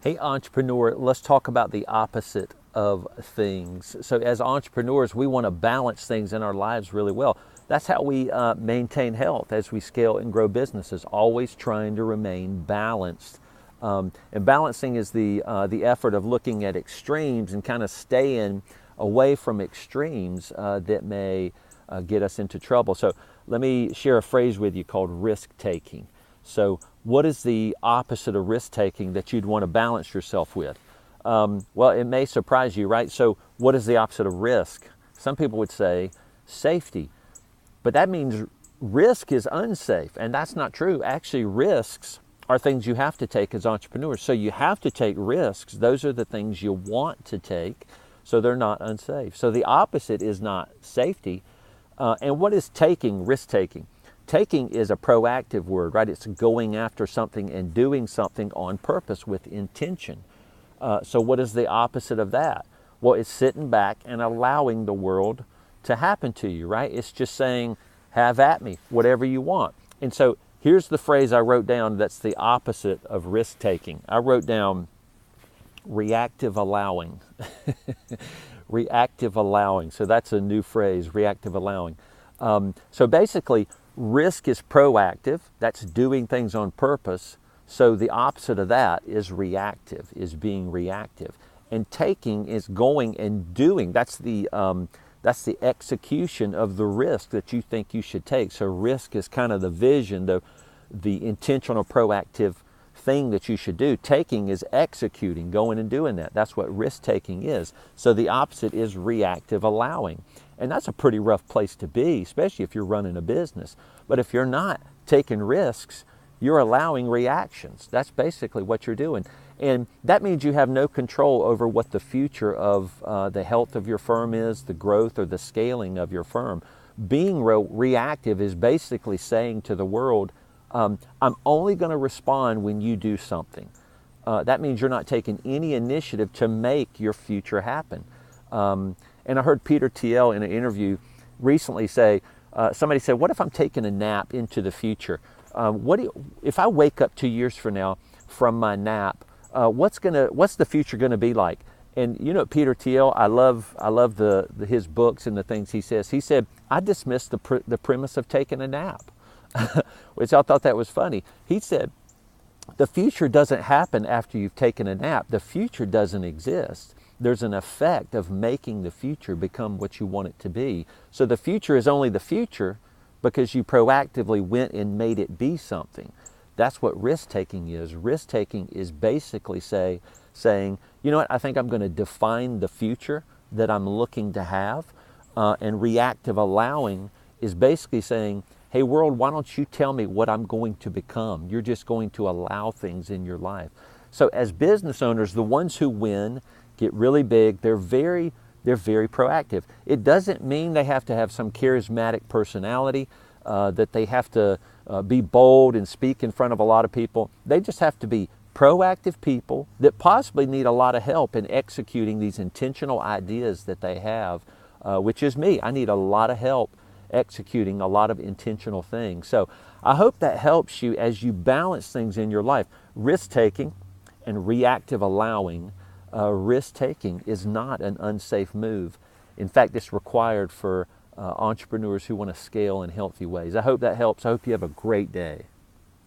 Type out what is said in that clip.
Hey, entrepreneur, let's talk about the opposite of things. So, as entrepreneurs, we want to balance things in our lives really well. That's how we maintain health as we scale and grow businesses, always trying to remain balanced. And balancing is the effort of looking at extremes and kind of staying away from extremes that may get us into trouble. So, let me share a phrase with you called risk taking. So, what is the opposite of risk taking that you'd want to balance yourself with? Well, it may surprise you, right? So, what is the opposite of risk? Some people would say safety, but that means risk is unsafe, and that's not true. Actually, risks are things you have to take as entrepreneurs. So, you have to take risks. Those are the things you want to take, so they're not unsafe. So, the opposite is not safety. And what is taking, risk taking? Taking is a proactive word, right? It's going after something and doing something on purpose with intention. So what is the opposite of that? Well, it's sitting back and allowing the world to happen to you, right? It's just saying, have at me, whatever you want. And so here's the phrase I wrote down that's the opposite of risk taking. I wrote down reactive allowing. Reactive allowing. So that's a new phrase, reactive allowing. So basically, risk is proactive. That's doing things on purpose. So the opposite of that is reactive, is being reactive. And taking is going and doing. That's the execution of the risk that you think you should take. So risk is kind of the vision, the intentional, proactive thing that you should do. Taking is executing, going and doing that. That's what risk taking is. So the opposite is reactive allowing. And that's a pretty rough place to be, especially if you're running a business. But if you're not taking risks, you're allowing reactions. That's basically what you're doing. And that means you have no control over what the future of the health of your firm is, the growth or the scaling of your firm. Being reactive is basically saying to the world, I'm only going to respond when you do something. That means you're not taking any initiative to make your future happen. And I heard Peter Thiel in an interview recently say, somebody said, what if I'm taking a nap into the future? If I wake up 2 years from now from my nap, what's the future going to be like? And you know, Peter Thiel, I love his books and the things he says. He said, I dismissed the premise of taking a nap, which I thought that was funny. He said, the future doesn't happen after you've taken a nap. The future doesn't exist. There's an effect of making the future become what you want it to be. So the future is only the future because you proactively went and made it be something. That's what risk-taking is. Risk-taking is basically saying, you know what, I think I'm going to define the future that I'm looking to have. And reactive allowing is basically saying, hey world, why don't you tell me what I'm going to become? You're just going to allow things in your life. So as business owners, the ones who win get really big, they're very proactive. It doesn't mean they have to have some charismatic personality, that they have to be bold and speak in front of a lot of people. They just have to be proactive people that possibly need a lot of help in executing these intentional ideas that they have, which is me. I need a lot of help executing a lot of intentional things. So I hope that helps you as you balance things in your life. Risk-taking and reactive allowing. Risk-taking is not an unsafe move. In fact, it's required for entrepreneurs who want to scale in healthy ways. I hope that helps. I hope you have a great day.